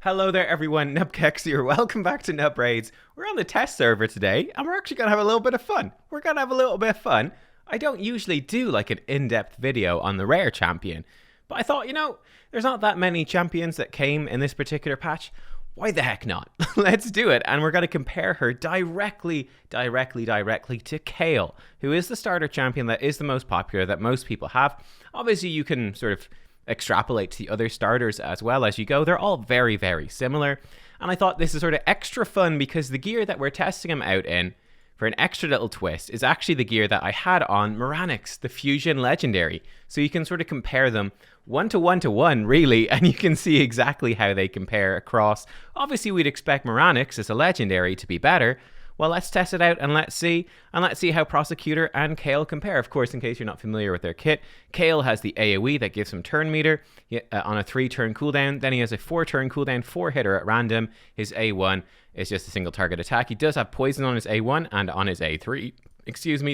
Hello there everyone, nubkeks here. Welcome back to Nub Raids. We're on the test server today and we're actually going to have a little bit of fun. I don't usually do like an in-depth video on the rare champion, but I thought, there's not that many champions that came in this particular patch. Why the heck not? Let's do it. And we're going to compare her directly to Kael, who is the starter champion that is the most popular, that most people have. Obviously, you can sort of extrapolate to the other starters as well as you go. They're all very, very similar. And I thought this is sort of extra fun because the gear that we're testing him out in, for an extra little twist, is actually the gear that I had on Miranix, the Fusion Legendary. So you can sort of compare them one to one, really, and you can see exactly how they compare across. Obviously, we'd expect Miranix as a Legendary to be better. Well, let's test it out and let's see how Prosecutor and Kael compare. Of course, in case you're not familiar with their kit, Kael has the AoE that gives him turn meter on a 3-turn cooldown. Then he has a 4-turn cooldown, 4-hitter at random. His A1 is just a single target attack. He does have poison on his A1 and on his A3.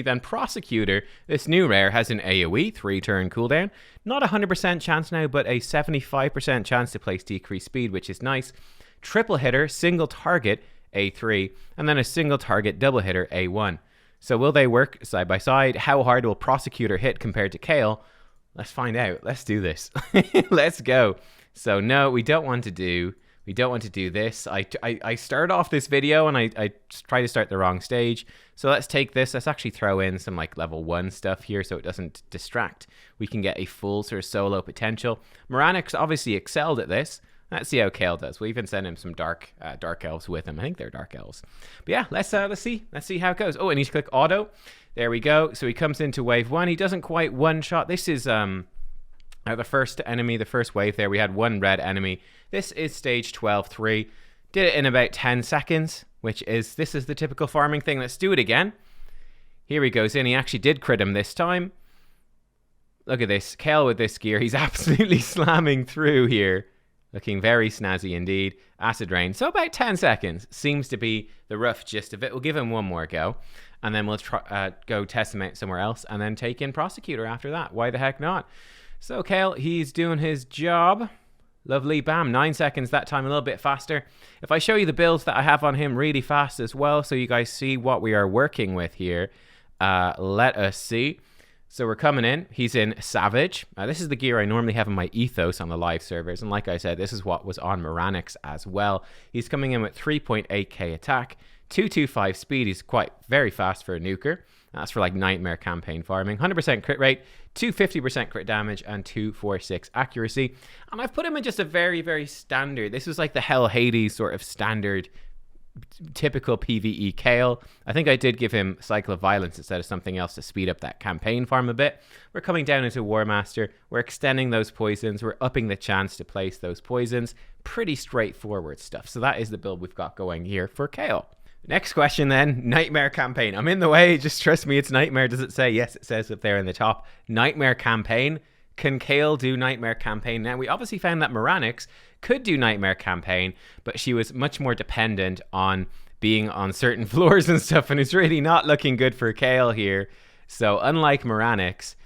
Then Prosecutor, this new rare, has an AoE, 3-turn cooldown. Not a 100% chance now, but a 75% chance to place decreased speed, which is nice. Triple hitter, single target, A3, and then a single target double hitter, A1. So will they work side by side? How hard will Prosecutor hit compared to Kael? Let's find out. Let's do this. Let's go. So no, we don't want to do this. I started off this video and I tried to start the wrong stage. So let's take this. Let's actually throw in some like level 1 stuff here so it doesn't distract. We can get a full sort of solo potential. Miranix obviously excelled at this. Let's see how Kael does. We'll even send him some dark elves with him. I think they're dark elves. But yeah, let's see how it goes. Oh, and he's click auto. There we go. So he comes into wave 1. He doesn't quite one-shot. This is the first enemy, the first wave there. We had one red enemy. This is stage 12-3. Did it in about 10 seconds, this is the typical farming thing. Let's do it again. Here he goes in. He actually did crit him this time. Look at this. Kael with this gear. He's absolutely slamming through here. Looking very snazzy indeed. Acid Rain. So about 10 seconds seems to be the rough gist of it. We'll give him one more go. And then we'll go test him out somewhere else. And then take in Prosecutor after that. Why the heck not? So Kael, he's doing his job. Lovely. Bam. 9 seconds that time. A little bit faster. If I show you the builds that I have on him really fast as well, so you guys see what we are working with here. Let us see. So we're coming in. He's in Savage. This is the gear I normally have in my Ethos on the live servers. And like I said, this is what was on Miranix as well. He's coming in with 3.8k attack, 225 speed. He's very fast for a nuker. That's for like Nightmare campaign farming. 100% crit rate, 250% crit damage, and 246 accuracy. And I've put him in just a very, very standard. This was like the Hell Hades sort of standard typical PvE Kael. I think I did give him Cycle of Violence instead of something else to speed up that campaign farm a bit. We're coming down into War Master. We're extending those poisons. We're upping the chance to place those poisons. Pretty straightforward stuff. So that is the build we've got going here for Kael. Next question then, Nightmare campaign. I'm in the way, just trust me, it's Nightmare. Does it say? Yes, it says up there in the top. Nightmare campaign. Can Kael do Nightmare campaign? Now, we obviously found that Miranix could do Nightmare campaign, but she was much more dependent on being on certain floors and stuff, and it's really not looking good for Kael here. So unlike Miranix,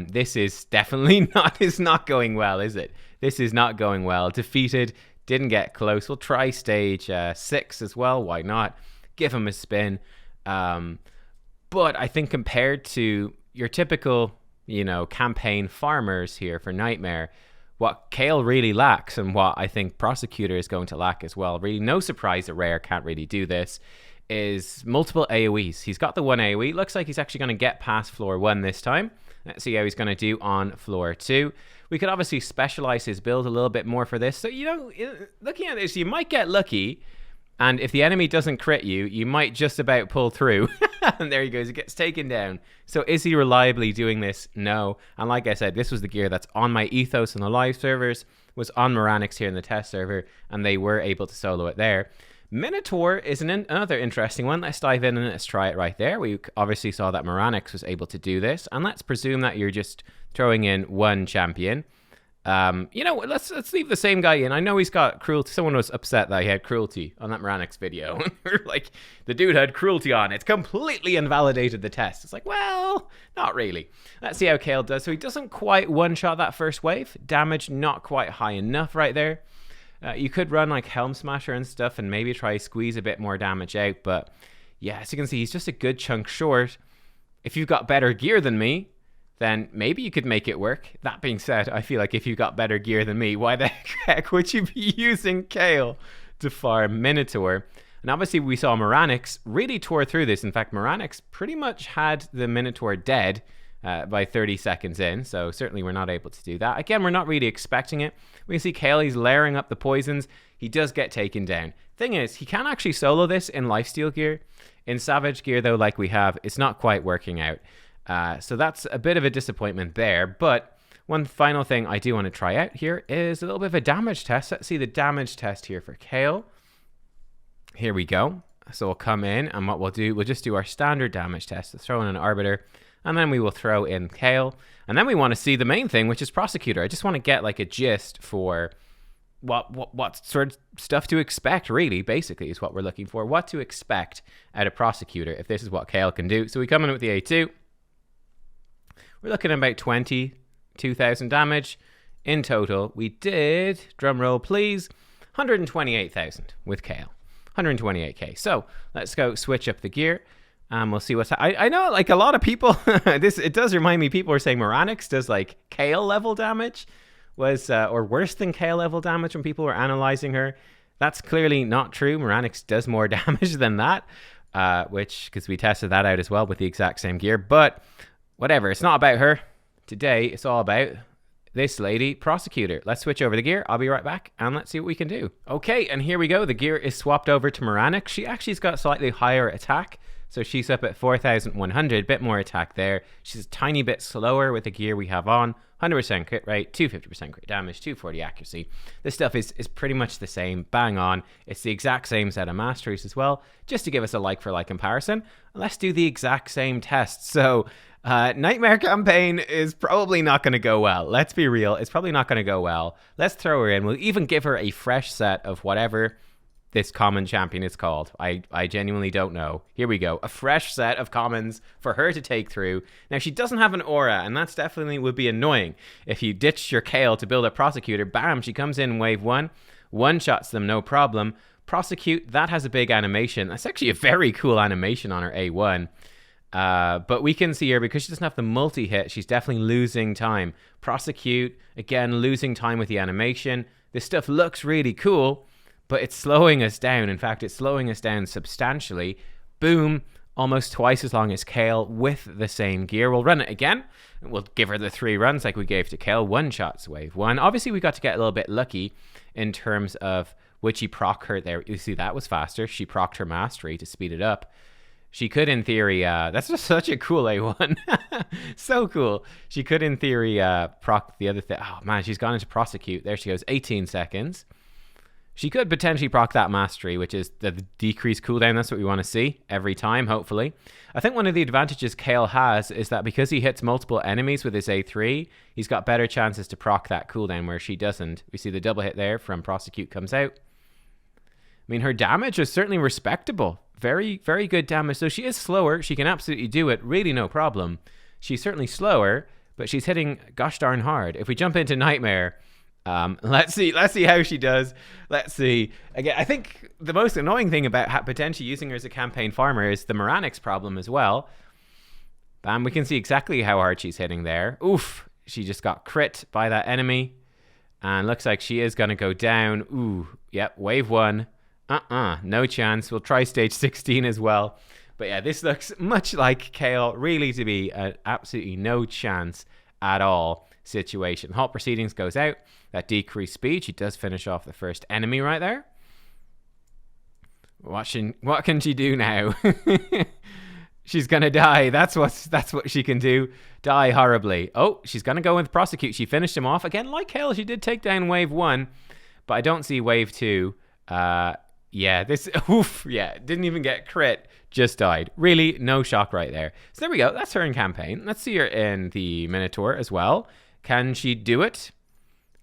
this is definitely not going well, is it? This is not going well. Defeated, didn't get close. We'll try stage 6 as well. Why not? Give him a spin. But I think compared to your typical campaign farmers here for Nightmare, what Kael really lacks, and what I think Prosecutor is going to lack as well, really no surprise a rare can't really do this, is multiple AoEs. He's got the one AoE. Looks like he's actually going to get past floor 1 this time. Let's see how he's going to do on floor 2. We could obviously specialize his build a little bit more for this. So, looking at this, you might get lucky. And if the enemy doesn't crit you, you might just about pull through. And there he goes. He gets taken down. So is he reliably doing this? No. And like I said, this was the gear that's on my Ethos in the live servers, was on Miranix here in the test server, and they were able to solo it there. Minotaur is another interesting one. Let's dive in and let's try it right there. We obviously saw that Miranix was able to do this. And let's presume that you're just throwing in one champion. Let's leave the same guy in. I know he's got cruelty. Someone was upset that he had cruelty on that Miranix video. Like, the dude had cruelty on. It's completely invalidated the test. It's like, well, not really. Let's see how Kael does. So he doesn't quite one-shot that first wave. Damage not quite high enough right there. You could run like Helm Smasher and stuff and maybe try squeeze a bit more damage out. But yeah, as you can see, he's just a good chunk short. If you've got better gear than me, then maybe you could make it work. That being said, I feel like if you got better gear than me, why the heck would you be using Kael to farm Minotaur? And obviously we saw Moranix really tore through this. In fact, Moranix pretty much had the Minotaur dead by 30 seconds in, so certainly we're not able to do that. Again, we're not really expecting it. We can see Kael, he's layering up the poisons. He does get taken down. Thing is, he can actually solo this in lifesteal gear. In Savage gear, though, like we have, it's not quite working out. So that's a bit of a disappointment there. But one final thing I do want to try out here is a little bit of a damage test. Let's see the damage test here for Kael. Here we go. So we'll come in, and what we'll do, we'll just do our standard damage test. Let's throw in an Arbiter, and then we will throw in Kael. And then we want to see the main thing, which is Prosecutor. I just want to get like a gist for what sort of stuff to expect, really, basically, is what we're looking for. What to expect out of Prosecutor if this is what Kael can do. So we come in with the A2. We're looking at about 22,000 damage in total. We did, drum roll please, 128,000 with Kael. 128k. So let's go switch up the gear. We'll see what's... I know, like, a lot of people... it does remind me, people are saying Moranix does, like, Kael level damage. Or worse than Kael level damage when people were analyzing her. That's clearly not true. Moranix does more damage than that. Because we tested that out as well with the exact same gear. But whatever, it's not about her. Today, it's all about this lady, Prosecutor. Let's switch over the gear. I'll be right back, and let's see what we can do. Okay, and here we go. The gear is swapped over to Moranix. She actually's got slightly higher attack. So she's up at 4,100, bit more attack there. She's a tiny bit slower with the gear we have on. 100% crit rate, 250% crit damage, 240 accuracy. This stuff is pretty much the same, bang on. It's the exact same set of masteries as well, just to give us a like-for-like comparison. Let's do the exact same test. So, Nightmare campaign is probably not going to go well. Let's be real, it's probably not going to go well. Let's throw her in. We'll even give her a fresh set of whatever this common champion is called. I genuinely don't know. Here we go. A fresh set of commons for her to take through. Now, she doesn't have an aura, and that's definitely would be annoying. If you ditch your Kael to build a Prosecutor, bam, she comes in wave 1, one-shots them, no problem. Prosecute, that has a big animation. That's actually a very cool animation on her A1. But we can see her, because she doesn't have the multi-hit, she's definitely losing time. Prosecute, again, losing time with the animation. This stuff looks really cool, but it's slowing us down. In fact, it's slowing us down substantially. Boom, almost twice as long as Kael with the same gear. We'll run it again. We'll give her the 3 runs like we gave to Kael. One shots wave 1. Obviously, we got to get a little bit lucky in terms of would she proc her there. You see, that was faster. She procced her mastery to speed it up. She could, in theory, that's just such a cool A1. So cool. She could, in theory, proc the other thing. Oh, man, she's gone into Prosecute. There she goes, 18 seconds. She could potentially proc that mastery, which is the decreased cooldown. That's what we want to see every time, hopefully. I think one of the advantages Kael has is that because he hits multiple enemies with his A3, he's got better chances to proc that cooldown, where she doesn't. We see the double hit there from Prosecute comes out. I mean, her damage is certainly respectable. Very, very good damage. So she is slower. She can absolutely do it. Really no problem. She's certainly slower, but she's hitting gosh darn hard. If we jump into Nightmare... let's see how she does. Let's see. Again, I think the most annoying thing about potentially using her as a campaign farmer is the Moranix problem as well. Bam, we can see exactly how hard she's hitting there. Oof, she just got crit by that enemy. And looks like she is going to go down. Ooh, yep, wave 1. No chance. We'll try stage 16 as well. But yeah, this looks much like Kael, really to be absolutely no chance at all situation. Halt Proceedings goes out. That decreased speed. She does finish off the first enemy right there. Watching, what can she do now? She's gonna die. That's what she can do. Die horribly. Oh, she's gonna go with Prosecute. She finished him off again. Like Kael, she did take down wave 1, but I don't see wave 2. Yeah, this. Oof. Yeah, didn't even get crit. Just died. Really, no shock right there. So there we go. That's her in campaign. Let's see her in the Minotaur as well. Can she do it?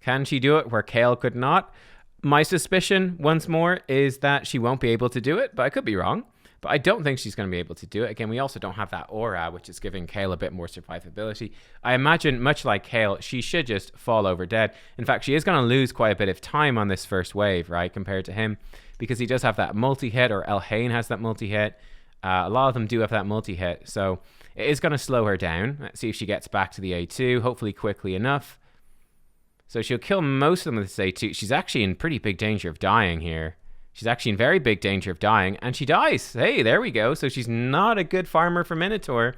Can she do it where Kael could not? My suspicion, once more, is that she won't be able to do it, but I could be wrong. But I don't think she's going to be able to do it. Again, we also don't have that aura, which is giving Kael a bit more survivability. I imagine, much like Kael, she should just fall over dead. In fact, she is going to lose quite a bit of time on this first wave, right, compared to him, because he does have that multi-hit, or Elhain has that multi-hit. A lot of them do have that multi-hit, so it is going to slow her down. Let's see if she gets back to the A2, hopefully quickly enough. So she'll kill most of them with this A2. She's actually in pretty big danger of dying here. She's actually in very big danger of dying, and she dies. Hey, there we go. So she's not a good farmer for Minotaur.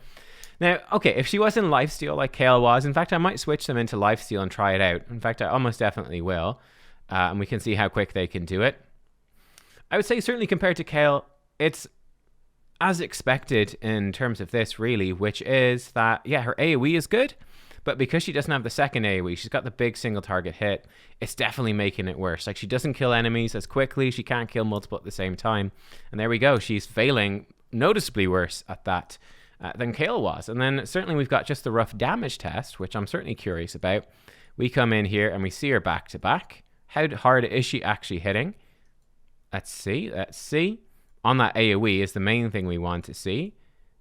Now, okay, if she was in lifesteal like Kael was, in fact, I might switch them into lifesteal and try it out. In fact, I almost definitely will. And we can see how quick they can do it. I would say certainly compared to Kael, it's as expected in terms of this, really, which is that, yeah, her AoE is good, but because she doesn't have the second AoE, she's got the big single target hit, it's definitely making it worse. Like, she doesn't kill enemies as quickly, she can't kill multiple at the same time, and there we go, she's failing noticeably worse at that than Kael was. And then certainly we've got just the rough damage test, which I'm certainly curious about. We come in here and we see her back to back. How hard is she actually hitting? Let's see. On that AoE is the main thing we want to see.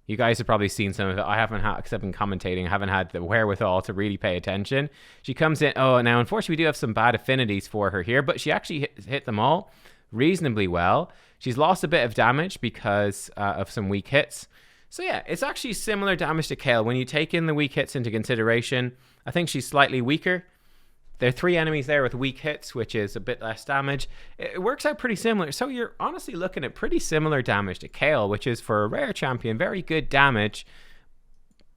You guys have probably seen some of it. I haven't had, because I've been commentating, I haven't had the wherewithal to really pay attention. She comes in, oh, now unfortunately we do have some bad affinities for her here, but she actually hit them all reasonably well. She's lost a bit of damage because of some weak hits. So yeah, it's actually similar damage to Kael. When you take in the weak hits into consideration, I think she's slightly weaker. There are 3 enemies there with weak hits, which is a bit less damage. It works out pretty similar. So you're honestly looking at pretty similar damage to Kael, which is, for a rare champion, very good damage,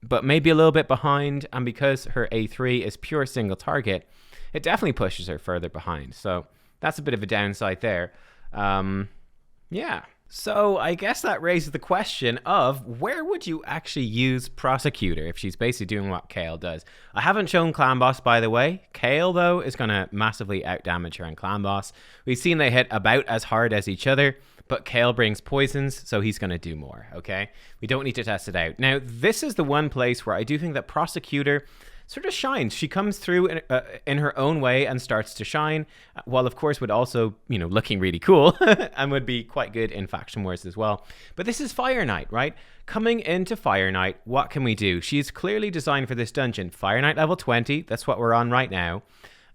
but maybe a little bit behind. And because her A3 is pure single target, it definitely pushes her further behind. So that's a bit of a downside there. Yeah. So I guess that raises the question of, where would you actually use Prosecutor if she's basically doing what Kael does? I haven't shown Clan Boss, by the way. Kael, though, is going to massively outdamage her in Clan Boss. We've seen they hit about as hard as each other, but Kael brings poisons, so he's going to do more, okay? We don't need to test it out. Now, this is the one place where I do think that Prosecutor sort of shines. She comes through in her own way and starts to shine, while of course would also, you know, looking really cool and would be quite good in faction wars as well. But this is Fire Knight, right? Coming into Fire Knight, what can we do? She's clearly designed for this dungeon. Fire Knight level 20, that's what we're on right now.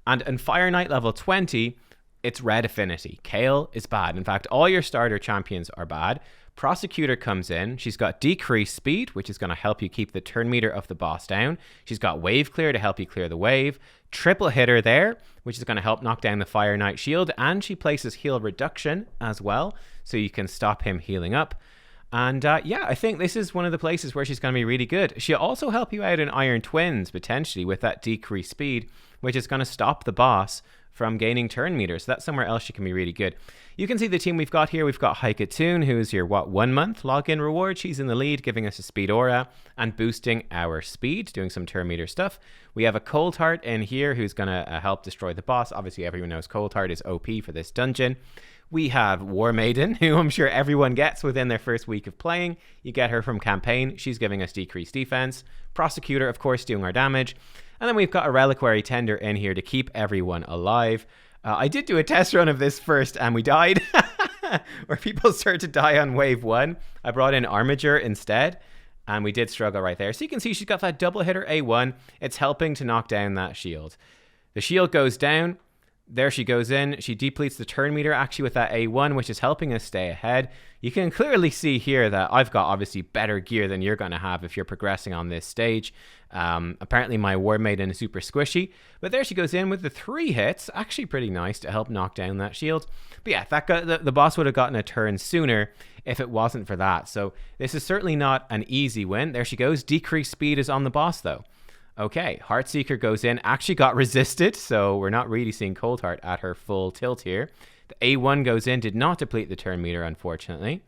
And in Fire Knight level 20, it's red affinity. Kael is bad. In fact, all your starter champions are bad. Prosecutor comes in. She's got decreased speed, which is going to help you keep the turn meter of the boss down. She's got wave clear to help you clear the wave. Triple hitter there, which is going to help knock down the Fire Knight shield. And she places heal reduction as well, so you can stop him healing up. And yeah, I think this is one of the places where she's going to be really good. She'll also help you out in Iron Twins, potentially, with that decreased speed, which is going to stop the boss from gaining turn meters. So that's somewhere else she can be really good. You can see the team we've got here. We've got Haikatoon, who is your, 1 month login reward. She's in the lead, giving us a speed aura and boosting our speed, doing some turn meter stuff. We have a Cold Heart in here, who's going to help destroy the boss. Obviously, everyone knows Cold Heart is OP for this dungeon. We have War Maiden, who I'm sure everyone gets within their first week of playing. You get her from campaign. She's giving us decreased defense. Prosecutor, of course, doing our damage. And then we've got a Reliquary Tender in here to keep everyone alive. I did do a test run of this first, and we died. Where people start to die on wave 1. I brought in Armiger instead, and we did struggle right there. So you can see she's got that double hitter A1. It's helping to knock down that shield. The shield goes down. There she goes in. She depletes the turn meter actually with that A1, which is helping us stay ahead. You can clearly see here that I've got obviously better gear than you're going to have if you're progressing on this stage. Apparently my War Maiden is super squishy, but there she goes in with the 3 hits. Actually pretty nice to help knock down that shield. But yeah, the boss would have gotten a turn sooner if it wasn't for that. So this is certainly not an easy win. There she goes. Decreased speed is on the boss though. Okay, Heartseeker goes in, actually got resisted, so we're not really seeing Cold Heart at her full tilt here. The A1 goes in, did not deplete the turn meter, unfortunately.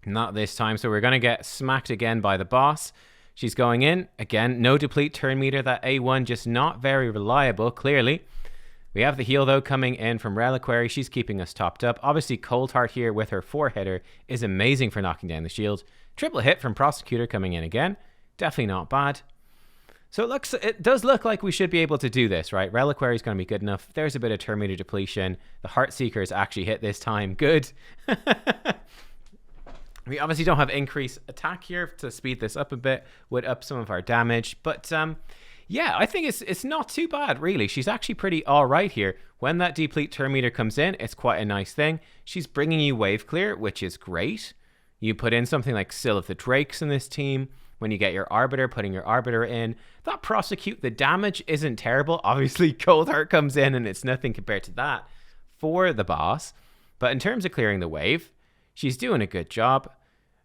Not this time, so we're going to get smacked again by the boss. She's going in, again, no deplete turn meter, that A1 just not very reliable, clearly. We have the heal, though, coming in from Reliquary. She's keeping us topped up. Obviously, Cold Heart here with her 4-hitter is amazing for knocking down the shield. Triple hit from Prosecutor coming in again. Definitely not bad. So it does look like we should be able to do this, right? Reliquary is going to be good enough. There's a bit of turn meter depletion. The Heartseeker is actually hit this time. Good. We obviously don't have increased attack here to speed this up a bit, would up some of our damage. But yeah, I think it's not too bad, really. She's actually pretty all right here. When that deplete turn meter comes in, it's quite a nice thing. She's bringing you wave clear, which is great. You put in something like Seal of the Drakes in this team. When you get your Arbiter, putting your Arbiter in. That Prosecute, the damage isn't terrible. Obviously, Cold Heart comes in and it's nothing compared to that for the boss. But in terms of clearing the wave, she's doing a good job.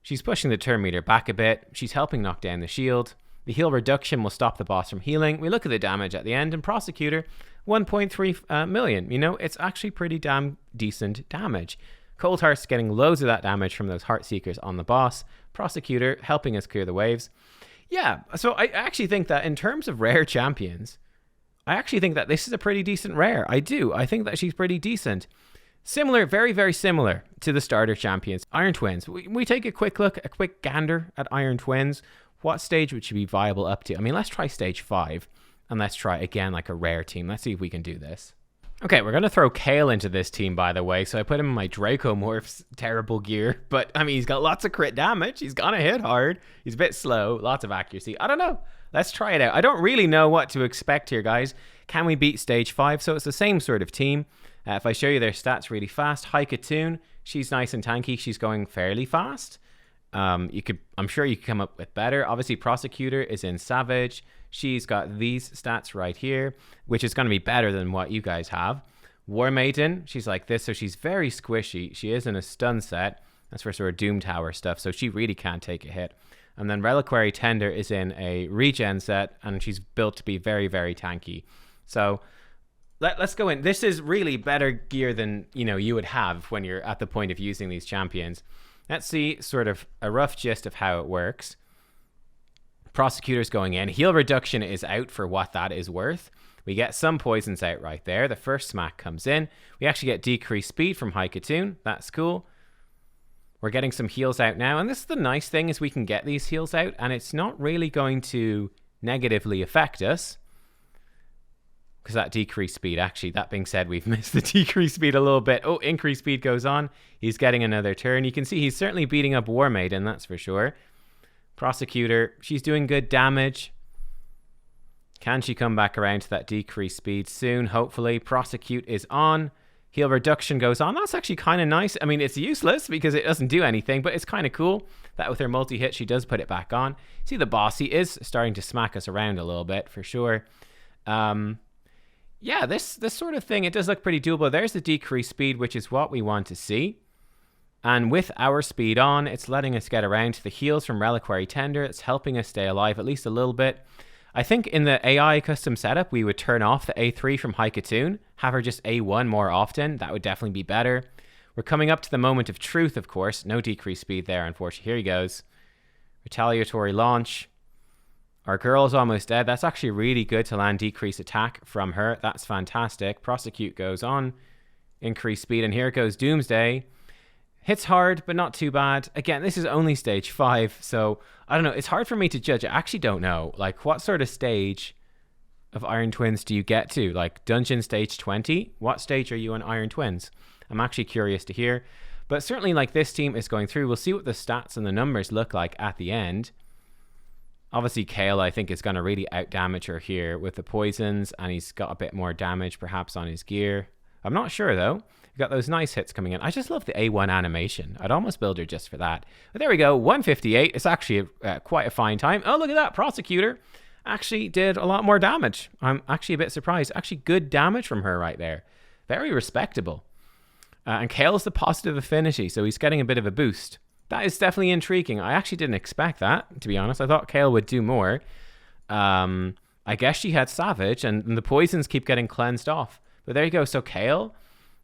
She's pushing the turn meter back a bit. She's helping knock down the shield. The heal reduction will stop the boss from healing. We look at the damage at the end, and Prosecutor, 1.3 million. You know, it's actually pretty damn decent damage. Cold Heart's getting loads of that damage from those Heart Seekers on the boss. Prosecutor helping us clear the waves. Yeah, so I actually think that in terms of rare champions, I actually think that this is a pretty decent rare. I do. I think that she's pretty decent. Similar, very, very similar to the starter champions. Iron Twins. We take a quick look, a quick gander at Iron Twins. What stage would she be viable up to? I mean, let's try stage 5. And let's try again like a rare team. Let's see if we can do this. Okay, we're going to throw Kael into this team, by the way. So I put him in my Dracomorph's terrible gear. But, I mean, he's got lots of crit damage. He's going to hit hard. He's a bit slow. Lots of accuracy. I don't know. Let's try it out. I don't really know what to expect here, guys. Can we beat stage 5? So it's the same sort of team. If I show you their stats really fast. Haikatoon, she's nice and tanky. She's going fairly fast. I'm sure you could come up with better. Obviously, Prosecutor is in Savage. She's got these stats right here, which is going to be better than what you guys have. War Maiden, she's like this, so she's very squishy. She is in a stun set. That's for sort of Doom Tower stuff, so she really can't take a hit. And then Reliquary Tender is in a regen set, and she's built to be very, very tanky. So let's go in. This is really better gear than you would have when you're at the point of using these champions. Let's see sort of a rough gist of how it works. Prosecutor's going in. Heal reduction is out for what that is worth. We get some poisons out right there. The first smack comes in. We actually get decreased speed from Haikatoon. That's cool. We're getting some heals out now. And this is the nice thing, is we can get these heals out and it's not really going to negatively affect us. Because that decreased speed, actually, that being said, we've missed the decreased speed a little bit. Oh, increased speed goes on. He's getting another turn. You can see he's certainly beating up War Maiden, that's for sure. Prosecutor, she's doing good damage. Can she come back around to that decreased speed soon? Hopefully. Prosecute is on. Heal reduction goes on. That's actually kind of nice. I mean, it's useless because it doesn't do anything, but it's kind of cool that with her multi-hit, she does put it back on. See the boss, he is starting to smack us around a little bit, for sure. Yeah, this sort of thing, it does look pretty doable. There's the decreased speed, which is what we want to see. And with our speed on, it's letting us get around to the heals from Reliquary Tender. It's helping us stay alive at least a little bit. I think in the AI custom setup, we would turn off the A3 from Haikatoon, have her just A1 more often. That would definitely be better. We're coming up to the moment of truth, of course. No decreased speed there, unfortunately. Here he goes. Retaliatory launch. Our girl is almost dead. That's actually really good to land decreased attack from her. That's fantastic. Prosecute goes on. Increased speed. And here goes Doomsday. Hits hard, but not too bad. Again, this is only stage 5, so I don't know. It's hard for me to judge. I actually don't know. Like, what sort of stage of Iron Twins do you get to? Like, Dungeon stage 20? What stage are you on Iron Twins? I'm actually curious to hear. But certainly, like, this team is going through. We'll see what the stats and the numbers look like at the end. Obviously, Kael, I think, is going to really out-damage her here with the poisons, and he's got a bit more damage, perhaps, on his gear. I'm not sure, though. We've got those nice hits coming in. I just love the A1 animation. I'd almost build her just for that. But there we go, 158. It's actually quite a fine time. Oh, look at that. Prosecutor actually did a lot more damage. I'm actually a bit surprised. Actually, good damage from her right there. Very respectable. And Kael's the positive affinity, so he's getting a bit of a boost. That is definitely intriguing. I actually didn't expect that, to be honest. I thought Kael would do more. I guess she had Savage, and the poisons keep getting cleansed off. But there you go. So Kael,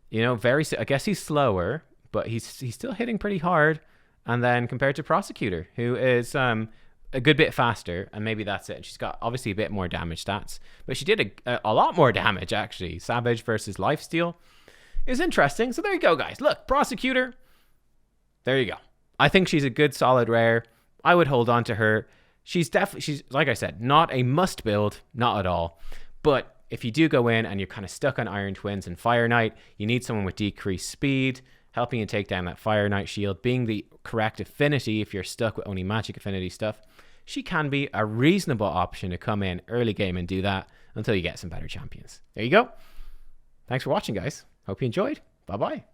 you know, I guess he's slower, but he's still hitting pretty hard. And then compared to Prosecutor, who is a good bit faster, and maybe that's it. And she's got obviously a bit more damage stats, but she did a lot more damage, actually. Savage versus Lifesteal is interesting. So there you go, guys. Look, Prosecutor. There you go. I think she's a good, solid rare. I would hold on to her. She's like I said, not a must build, not at all. But if you do go in and you're kind of stuck on Iron Twins and Fire Knight, you need someone with decreased speed helping you take down that Fire Knight shield, being the correct affinity if you're stuck with only magic affinity stuff. She can be a reasonable option to come in early game and do that until you get some better champions. There you go. Thanks for watching, guys. Hope you enjoyed. Bye-bye.